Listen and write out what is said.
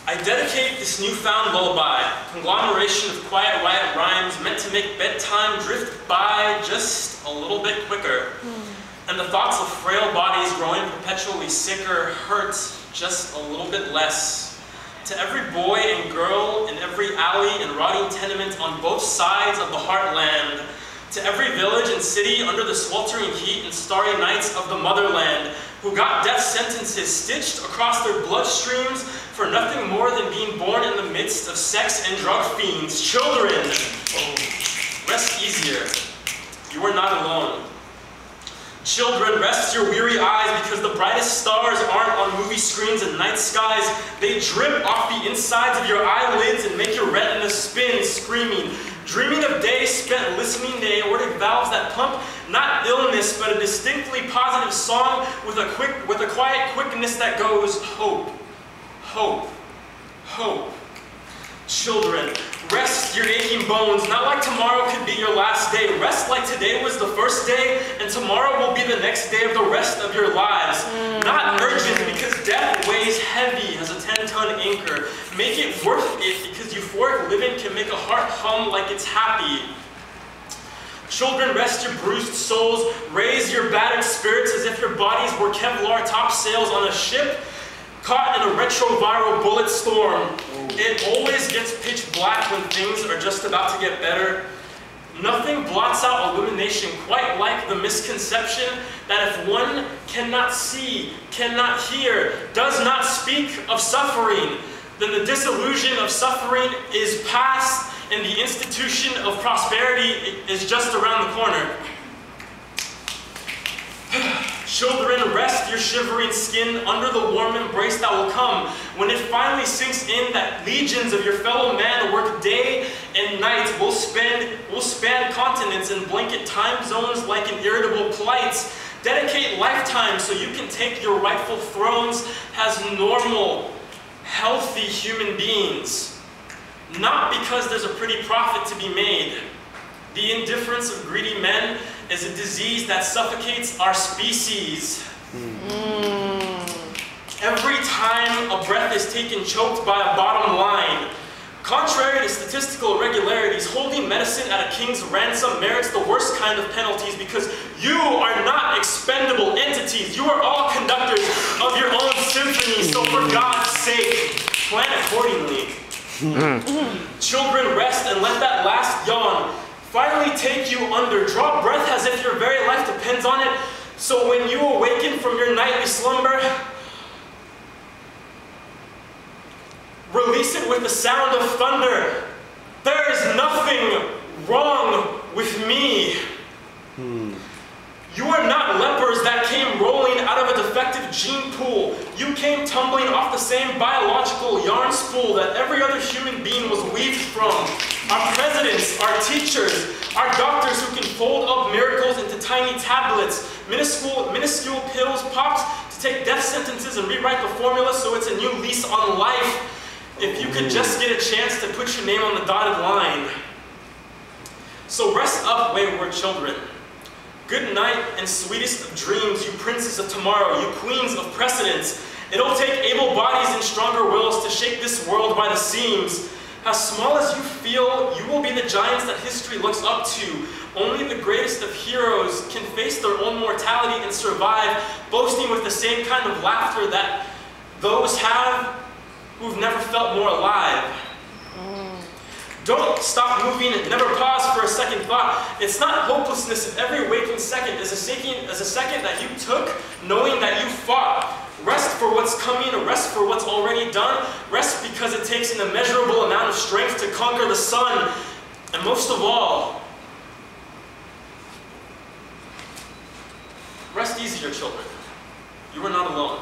I dedicate this newfound lullaby, conglomeration of quiet riot rhymes meant to make bedtime drift by just a little bit quicker. And the thoughts of frail bodies growing perpetually sicker hurt just a little bit less. To every boy and girl in every alley and rotting tenement on both sides of the heartland, to every village and city under the sweltering heat and starry nights of the motherland, who got death sentences stitched across their bloodstreams for nothing more than being born in the midst of sex and drug fiends. Children, rest easier. You are not alone. Children, rest your weary eyes, because the brightest stars aren't on movie screens and night skies. They drip off the insides of your eyelids and make your retina spin, screaming, dreaming of days spent listening to aortic valves that pump not illness, but a distinctly positive song with a quiet quickness that goes, hope, hope, hope. Children, rest your aching bones, not like tomorrow could be your last day. Rest like today was the first day, and tomorrow will be the next day of the rest of your lives. Not urgent, because death weighs heavy as a 10-ton anchor. Make it worth it, because euphoric living can make a heart hum like it's happy. Children, rest your bruised souls, raise your battered spirits as if your bodies were Kevlar topsails on a ship caught in a retroviral bullet storm. It always gets pitch black when things are just about to get better. Nothing blots out illumination quite like the misconception that if one cannot see, cannot hear, does not speak of suffering, then the disillusion of suffering is past and the institution of prosperity is just around the corner. Children, rest your shivering skin under the warm embrace that will come when it finally sinks in that legions of your fellow man work day and night, will span continents and blanket time zones like an irritable plight. Dedicate lifetimes so you can take your rightful thrones as normal, healthy human beings. Not because there's a pretty profit to be made. The indifference of greedy men is a disease that suffocates our species. Every time a breath is taken choked by a bottom line. Contrary to statistical irregularities, holding medicine at a king's ransom merits the worst kind of penalties, because you are not expendable entities. You are all conductors of your own symphony, so for God's sake, plan accordingly. Children, rest and let that last yawn finally take you under. Draw breath as if your very life depends on it, so when you awaken from your nightly slumber, release it with the sound of thunder. There is nothing wrong with me. You are not lepers that came rolling out of a defective gene pool. You came tumbling off the same biological yarn spool that every other human being was weaved from. Our presidents, our teachers, our doctors who can fold up miracles into tiny tablets, minuscule pills popped to take death sentences and rewrite the formula so it's a new lease on life. If you could just get a chance to put your name on the dotted line. So rest up, wayward children. Good night and sweetest of dreams, you princes of tomorrow, you queens of precedence. It'll take able bodies and stronger wills to shake this world by the seams. As small as you feel, you will be the giants that history looks up to. Only the greatest of heroes can face their own mortality and survive, boasting with the same kind of laughter that those have who've never felt more alive. Don't stop moving and never pause for a second thought. It's not hopelessness if every waking second is a second that you took knowing that you fought. Rest for what's coming, rest for what's already done. Rest because it takes an immeasurable amount of strength to conquer the sun. And most of all, rest easier, children. You are not alone.